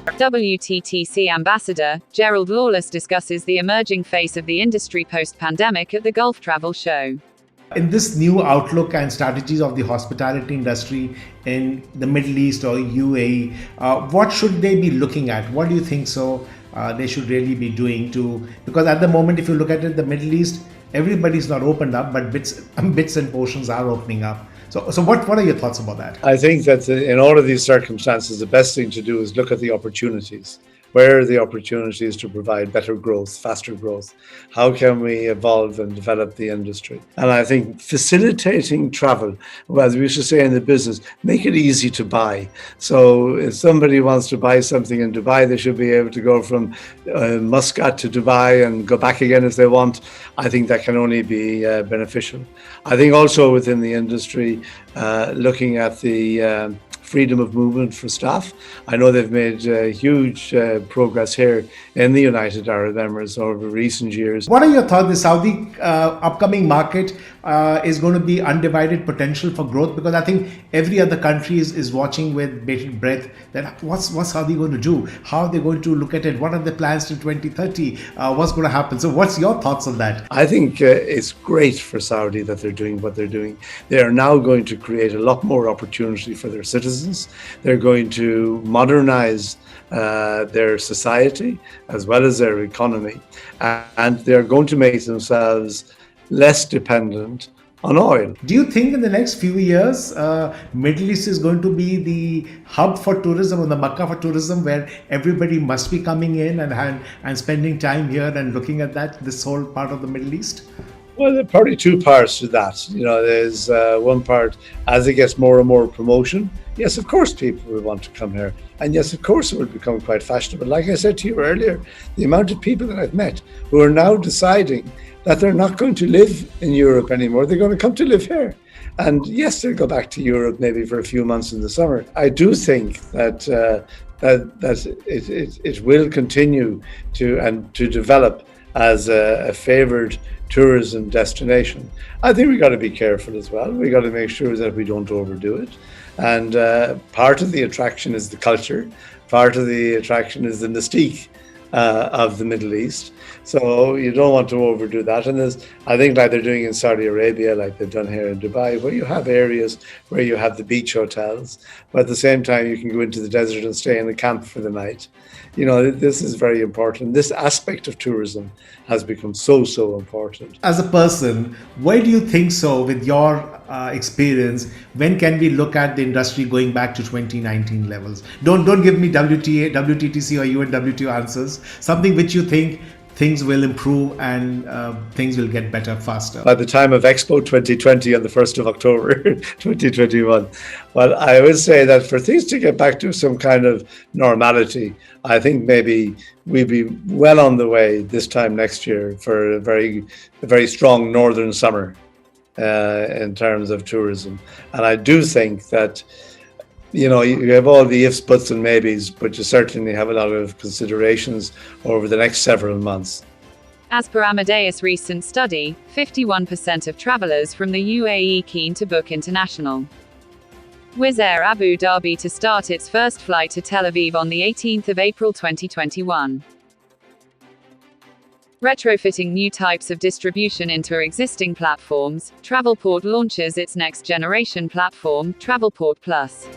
WTTC Ambassador, Gerald Lawless discusses the emerging face of the industry post-pandemic at the Gulf Travel Show. In this new outlook and strategies of the hospitality industry in the Middle East or UAE, what should they be looking at? What do you think they should really be doing because at the moment, if you look at it, the Middle East, everybody's not opened up, but bits and portions are opening up. So what are your thoughts about that? I think that in all of these circumstances, the best thing to do is look at the opportunities. Where are the opportunities to provide better growth, faster growth? How can we evolve and develop the industry? And I think facilitating travel, well, as we used to say in the business, make it easy to buy. So if somebody wants to buy something in Dubai, they should be able to go from Muscat to Dubai and go back again if they want. I think that can only be beneficial. I think also within the industry, looking at the freedom of movement for staff. I know they've made huge progress here in the United Arab Emirates over recent years. What are your thoughts? The Saudi upcoming market is going to be undivided potential for growth, because I think every other country is watching with bated breath that what's Saudi going to do? How are they going to look at it? What are the plans to 2030? What's going to happen? So what's your thoughts on that? I think it's great for Saudi that they're doing what they're doing. They are now going to create a lot more opportunity for their citizens. They're going to modernize their society as well as their economy, and they're going to make themselves less dependent on oil. Do you think in the next few years, Middle East is going to be the hub for tourism, or the Makkah for tourism, where everybody must be coming in and spending time here and looking at this whole part of the Middle East? Well, there are probably two parts to that. There's one part, as it gets more and more promotion, yes, of course, people will want to come here. And yes, of course, it will become quite fashionable. Like I said to you earlier, the amount of people that I've met who are now deciding that they're not going to live in Europe anymore, they're going to come to live here. And yes, they'll go back to Europe maybe for a few months in the summer. I do think that it will continue to develop as a favoured tourism destination. I think we got to be careful as well. We got to make sure that we don't overdo it. And part of the attraction is the culture. Part of the attraction is the mystique of the Middle East. So you don't want to overdo that. And I think like they're doing in Saudi Arabia, like they've done here in Dubai, where you have areas where you have the beach hotels, but at the same time you can go into the desert and stay in a camp for the night. This is very important. This aspect of tourism has become so important. As a person, why do you think so with your experience? When can we look at the industry going back to 2019 levels? Don't give me WTTC or UNWTO answers. Something which you think things will improve and things will get better faster. By the time of Expo 2020 on the 1st of October 2021. Well, I would say that for things to get back to some kind of normality, I think maybe we'll be well on the way this time next year for a very strong northern summer in terms of tourism. And I do think that you have all the ifs, buts and maybes, but you certainly have a lot of considerations over the next several months. As per Amadeus' recent study, 51% of travellers from the UAE keen to book international. Wizz Air Abu Dhabi to start its first flight to Tel Aviv on the 18th of April 2021. Retrofitting new types of distribution into existing platforms, Travelport launches its next generation platform, Travelport Plus.